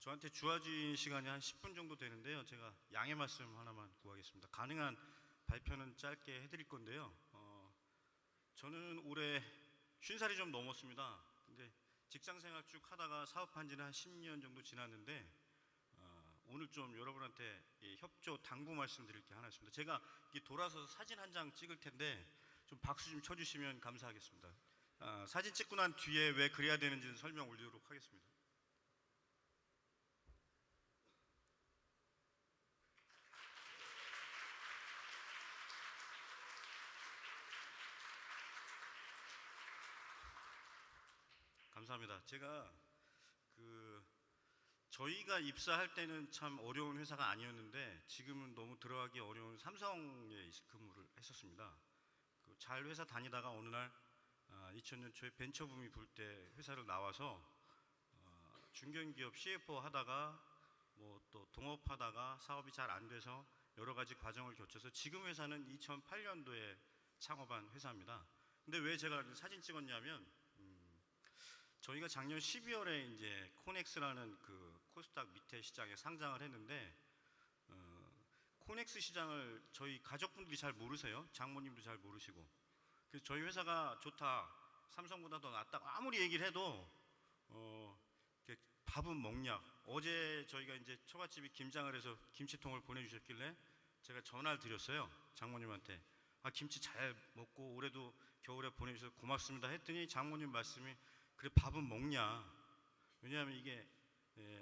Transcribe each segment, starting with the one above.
저한테 주어진 시간이 한 10분 정도 되는데요. 제가 양해 말씀 하나만 구하겠습니다. 가능한 발표는 짧게 해드릴 건데요. 저는 올해 50살이 좀 넘었습니다. 근데 직장 생활 쭉 하다가 사업한 지는 한 10년 정도 지났는데 오늘 좀 여러분한테 협조 당부 말씀드릴 게 하나 있습니다. 제가 돌아서서 사진 한 장 찍을 텐데 좀 박수 좀 쳐주시면 감사하겠습니다. 사진 찍고 난 뒤에 왜 그래야 되는지는 설명 올리도록 하겠습니다. 감사합니다. 제가 저희가 입사할 때는 참 어려운 회사가 아니었는데 지금은 너무 들어가기 어려운 삼성에 근무를 했었습니다. 잘 회사 다니다가 어느 날 2000년 초에 벤처붐이 불 때 회사를 나와서 중견기업 CFO 하다가 뭐 또 동업하다가 사업이 잘 안 돼서 여러 가지 과정을 거쳐서 지금 회사는 2008년도에 창업한 회사입니다. 근데 왜 제가 사진 찍었냐면 저희가 작년 12월에 이제 코넥스라는 코스닥 밑에 시장에 상장을 했는데 코넥스 시장을 저희 가족분들이 잘 모르세요. 장모님도 잘 모르시고. 그래서 저희 회사가 좋다, 삼성보다 더 낫다고 아무리 얘기를 해도 밥은 먹냐. 어제 저희가 이제 처갓집이 김장을 해서 김치통을 보내주셨길래 제가 전화를 드렸어요. 장모님한테. 김치 잘 먹고 올해도 겨울에 보내주셔서 고맙습니다 했더니 장모님 말씀이 그래 밥은 먹냐. 왜냐하면 이게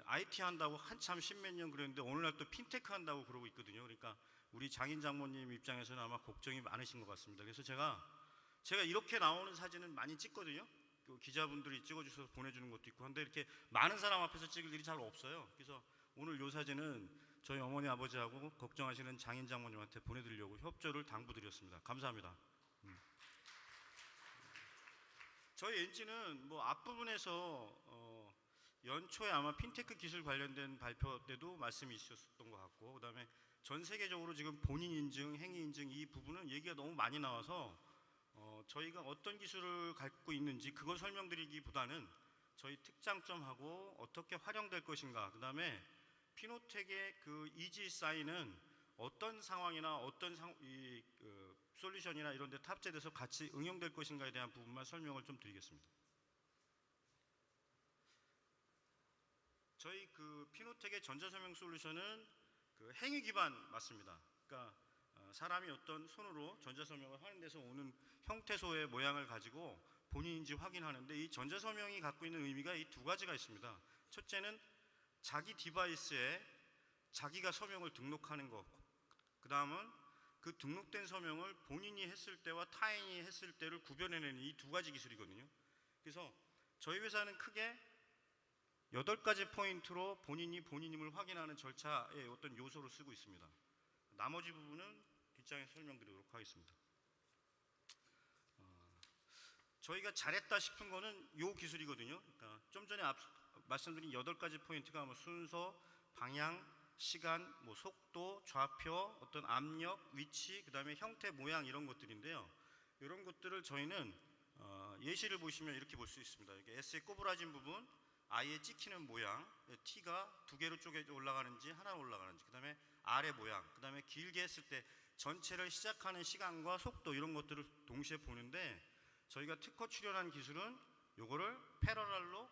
IT 한다고 한참 십몇 년 그랬는데 오늘날 또 핀테크 한다고 그러고 있거든요. 그러니까 우리 장인 장모님 입장에서는 아마 걱정이 많으신 것 같습니다. 그래서 제가 이렇게 나오는 사진은 많이 찍거든요. 기자분들이 찍어주셔서 보내주는 것도 있고 한데 이렇게 많은 사람 앞에서 찍을 일이 잘 없어요. 그래서 오늘 이 사진은 저희 어머니 아버지하고 걱정하시는 장인 장모님한테 보내드리려고 협조를 당부드렸습니다. 감사합니다. 저희 엔지는 뭐 앞부분에서 연초에 아마 핀테크 기술 관련된 발표 때도 말씀이 있으셨던 것 같고, 그 다음에 전 세계적으로 지금 본인 인증, 행위 인증 이 부분은 얘기가 너무 많이 나와서 저희가 어떤 기술을 갖고 있는지 그걸 설명드리기보다는 저희 특장점하고 어떻게 활용될 것인가, 그 다음에 피노텍의 이지 사인은 어떤 상황이나 어떤 솔루션이나 이런 데 탑재돼서 같이 응용될 것인가에 대한 부분만 설명을 좀 드리겠습니다. 저희 피노텍의 전자서명 솔루션은 행위 기반 맞습니다. 그러니까 사람이 어떤 손으로 전자서명을 하는 데서 오는 형태소의 모양을 가지고 본인인지 확인하는데 이 전자서명이 갖고 있는 의미가 이 두 가지가 있습니다. 첫째는 자기 디바이스에 자기가 서명을 등록하는 것, 그 다음은 그 등록된 서명을 본인이 했을 때와 타인이 했을 때를 구별해내는 이 두 가지 기술이거든요. 그래서 저희 회사는 크게 8가지 포인트로 본인이 본인임을 확인하는 절차의 어떤 요소로 쓰고 있습니다. 나머지 부분은 뒷장에서 설명드리도록 하겠습니다. 저희가 잘했다 싶은 거는 이 기술이거든요. 그러니까 좀 전에 말씀드린 8가지 포인트가 뭐 순서, 방향, 시간, 뭐 속도, 좌표, 어떤 압력, 위치, 그 다음에 형태, 모양 이런 것들인데요. 이런 것들을 저희는 예시를 보시면 이렇게 볼 수 있습니다. 이렇게 S의 꼬부라진 부분, I의 찍히는 모양, T가 2개로 쪼개져 올라가는지 하나로 올라가는지, 그 다음에 R의 모양, 그 다음에 길게 했을 때 전체를 시작하는 시간과 속도 이런 것들을 동시에 보는데 저희가 특허 출연한 기술은 요거를 패러럴로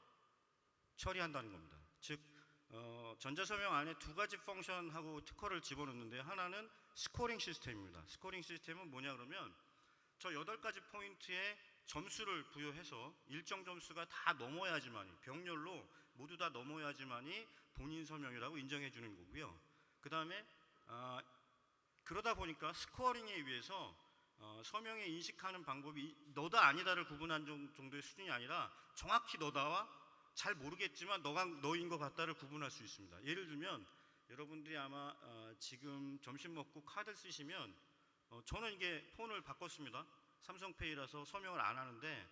처리한다는 겁니다. 즉 전자서명 안에 2가지 펑션하고 특허를 집어넣는데 하나는 스코링 시스템입니다. 스코링 시스템은 뭐냐 그러면 저 8가지 포인트에 점수를 부여해서 일정 점수가 다 넘어야지만이 병렬로 모두 다 넘어야지만이 본인 서명이라고 인정해 주는 거고요. 그 다음에 그러다 보니까 스코어링에 의해서 서명에 인식하는 방법이 너다 아니다를 구분한 정도의 수준이 아니라 정확히 너다와 잘 모르겠지만 너인 것 같다를 구분할 수 있습니다. 예를 들면 여러분들이 아마 지금 점심 먹고 카드 쓰시면 저는 이게 폰을 바꿨습니다. 삼성페이라서 서명을 안 하는데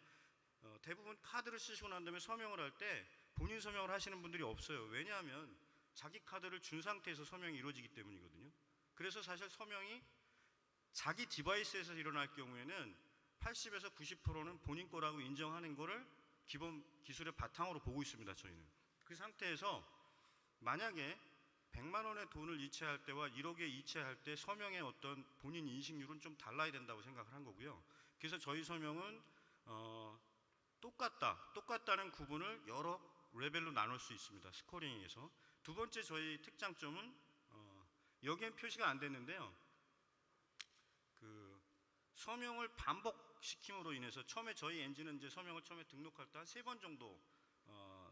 대부분 카드를 쓰시고 난 다음에 서명을 할 때 본인 서명을 하시는 분들이 없어요. 왜냐하면 자기 카드를 준 상태에서 서명이 이루어지기 때문이거든요. 그래서 사실 서명이 자기 디바이스에서 일어날 경우에는 80에서 90%는 본인 거라고 인정하는 거를 기본 기술의 바탕으로 보고 있습니다. 저희는 그 상태에서 만약에 100만 원의 돈을 이체할 때와 1억에 이체할 때 서명의 어떤 본인 인식률은 좀 달라야 된다고 생각을 한 거고요. 그래서 저희 서명은 똑같다는 구분을 여러 레벨로 나눌 수 있습니다. 스코링에서. 두 번째 저희 특장점은 여기엔 표시가 안 됐는데요. 그 서명을 반복시킴으로 인해서 처음에 저희 엔진은 이제 서명을 처음에 등록할 때 한 3번 정도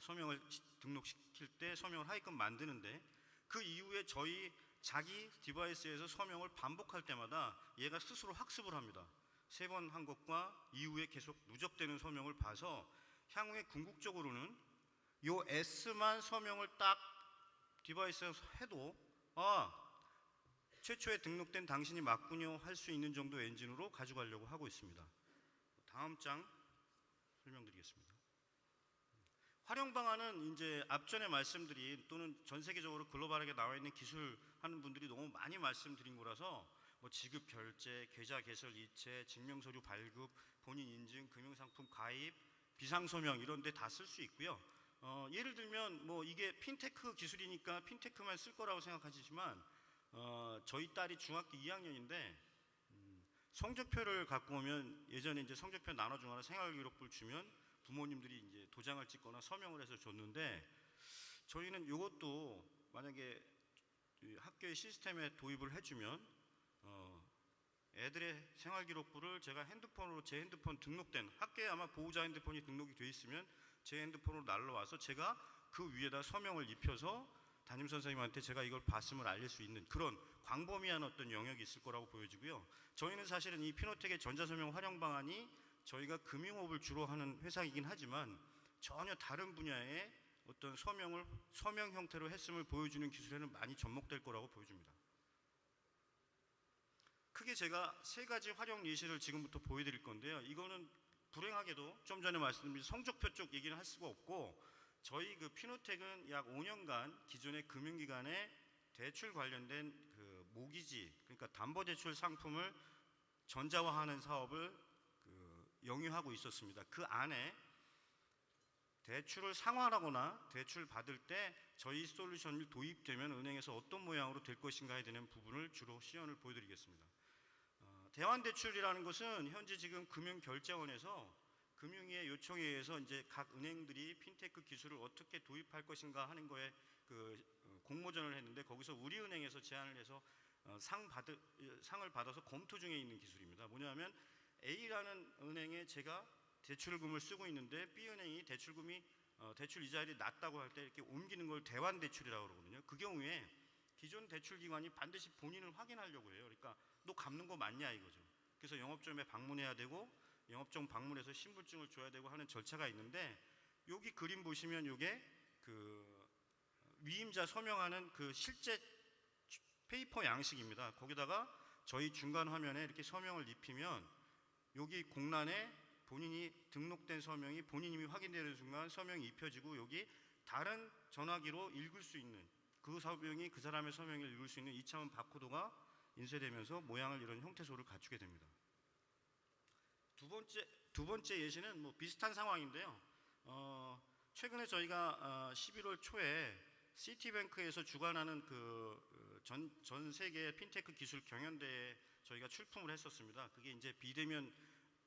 서명을 등록시킬 때 서명을 하게끔 만드는데 그 이후에 저희 자기 디바이스에서 서명을 반복할 때마다 얘가 스스로 학습을 합니다. 3번 한 것과 이후에 계속 누적되는 서명을 봐서 향후에 궁극적으로는 요 S만 서명을 딱 디바이스에서 해도 최초에 등록된 당신이 맞군요 할 수 있는 정도 엔진으로 가져가려고 하고 있습니다. 다음 장 설명드리겠습니다. 활용 방안은 이제 앞전에 말씀드린 또는 전 세계적으로 글로벌하게 나와 있는 기술 하는 분들이 너무 많이 말씀드린 거라서 뭐 지급 결제, 계좌 개설 이체, 증명서류 발급, 본인 인증, 금융상품 가입, 비상서명 이런 데 다 쓸 수 있고요. 예를 들면 뭐 이게 핀테크 기술이니까 핀테크만 쓸 거라고 생각하시지만 저희 딸이 중학교 2학년인데 성적표를 갖고 오면 예전에 이제 성적표 나눠주거나 생활기록부를 주면 부모님들이 이제 도장을 찍거나 서명을 해서 줬는데 저희는 이것도 만약에 학교의 시스템에 도입을 해주면 애들의 생활기록부를 제가 핸드폰으로 제 핸드폰 등록된 학교에 아마 보호자 핸드폰이 등록이 돼 있으면 제 핸드폰으로 날라와서 제가 그 위에다 서명을 입혀서 담임 선생님한테 제가 이걸 봤음을 알릴 수 있는 그런 광범위한 어떤 영역이 있을 거라고 보여지고요. 저희는 사실은 이 피노텍의 전자서명 활용 방안이 저희가 금융업을 주로 하는 회사이긴 하지만 전혀 다른 분야의 어떤 서명 형태로 했음을 보여주는 기술에는 많이 접목될 거라고 보여집니다. 크게 제가 3가지 활용 예시를 지금부터 보여드릴 건데요. 이거는 불행하게도 좀 전에 말씀드린 성적표 쪽 얘기는 할 수가 없고 저희 그 피노텍은 약 5년간 기존의 금융기관의 대출 관련된 그 모기지 그러니까 담보대출 상품을 전자화하는 사업을 영위하고 있었습니다. 그 안에 대출을 상환하거나 대출 받을 때 저희 솔루션이 도입되면 은행에서 어떤 모양으로 될 것인가에 대한 부분을 주로 시연을 보여드리겠습니다. 대환대출이라는 것은 현재 지금 금융결제원에서 금융위의 요청에 의해서 이제 각 은행들이 핀테크 기술을 어떻게 도입할 것인가 하는 거에 공모전을 했는데 거기서 우리은행에서 제안을 해서 상을 받아서 검토 중에 있는 기술입니다. 뭐냐면 A라는 은행에 제가 대출금을 쓰고 있는데 B은행이 대출 이자율이 낮다고 할 때 이렇게 옮기는 걸 대환대출이라고 그러거든요. 그 경우에 기존 대출기관이 반드시 본인을 확인하려고 해요. 그러니까 너 갚는 거 맞냐 이거죠. 그래서 영업점에 방문해야 되고 영업점 방문해서 신분증을 줘야 되고 하는 절차가 있는데 여기 그림 보시면 이게 그 위임자 서명하는 그 실제 페이퍼 양식입니다. 거기다가 저희 중간 화면에 이렇게 서명을 입히면 여기 공란에 본인이 등록된 서명이 본인이 확인되는 순간 서명이 입혀지고 여기 다른 전화기로 읽을 수 있는 그 서명이 그 사람의 서명을 읽을 수 있는 2차원 바코드가 인쇄되면서 모양을 이런 형태소를 갖추게 됩니다. 두 번째 예시는 뭐 비슷한 상황인데요. 최근에 저희가 11월 초에 시티뱅크에서 주관하는 전 세계 핀테크 기술 경연대회에 저희가 출품을 했었습니다. 그게 이제 비대면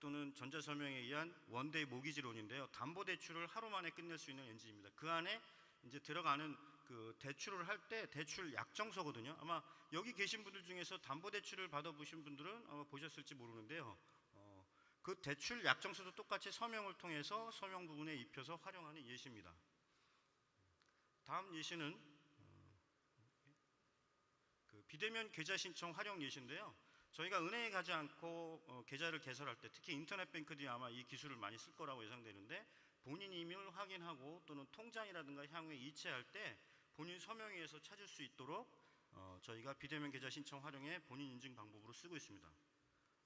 또는 전자서명에 의한 원데이 모기지론인데요. 담보대출을 하루 만에 끝낼 수 있는 엔진입니다. 그 안에 이제 들어가는 그 대출을 할 때 대출 약정서거든요. 아마 여기 계신 분들 중에서 담보대출을 받아보신 분들은 아마 보셨을지 모르는데요. 그 대출 약정서도 똑같이 서명을 통해서 서명 부분에 입혀서 활용하는 예시입니다. 다음 예시는 그 비대면 계좌 신청 활용 예시인데요. 저희가 은행에 가지 않고 계좌를 개설할 때 특히 인터넷 뱅크들이 아마 이 기술을 많이 쓸 거라고 예상되는데 본인 이름을 확인하고 또는 통장이라든가 향후에 이체할 때 본인 서명에서 찾을 수 있도록 저희가 비대면 계좌 신청 활용에 본인 인증 방법으로 쓰고 있습니다.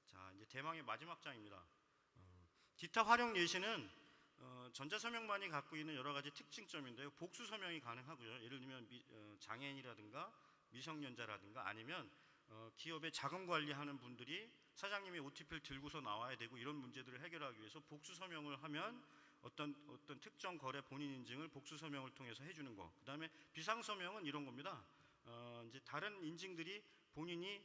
자, 이제 대망의 마지막 장입니다. 기타 활용 예시는 전자서명만이 갖고 있는 여러 가지 특징점인데요. 복수 서명이 가능하고요. 예를 들면 장애인이라든가 미성년자라든가 아니면 기업의 자금 관리하는 분들이 사장님이 OTP를 들고서 나와야 되고 이런 문제들을 해결하기 위해서 복수 서명을 하면 어떤 특정 거래 본인 인증을 복수 서명을 통해서 해주는 거. 그다음에 비상 서명은 이런 겁니다. 이제 다른 인증들이 본인이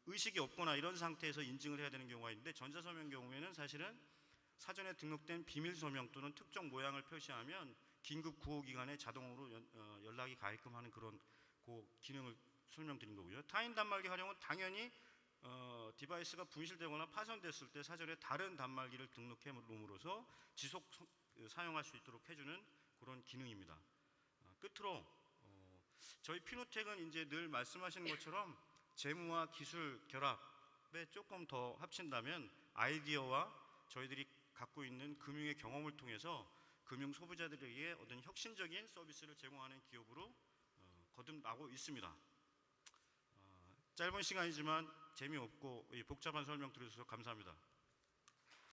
의식이 없거나 이런 상태에서 인증을 해야 되는 경우가 있는데, 전자 서명 경우에는 사실은 사전에 등록된 비밀 서명 또는 특정 모양을 표시하면 긴급 구호 기관에 자동으로 연락이 가게끔 하는 그런 기능을 설명드린 거고요. 타인 단말기 활용은 당연히 디바이스가 분실되거나 파손됐을 때 사전에 다른 단말기를 등록해 놓음으로써 지속 사용할 수 있도록 해주는 그런 기능입니다. 끝으로 저희 피노텍은 이제 늘 말씀하시는 것처럼 재무와 기술 결합에 조금 더 합친다면 아이디어와 저희들이 갖고 있는 금융의 경험을 통해서 금융 소비자들에게 어떤 혁신적인 서비스를 제공하는 기업으로 거듭나고 있습니다. 짧은 시간이지만 재미없고 복잡한 설명 들어주셔서 감사합니다.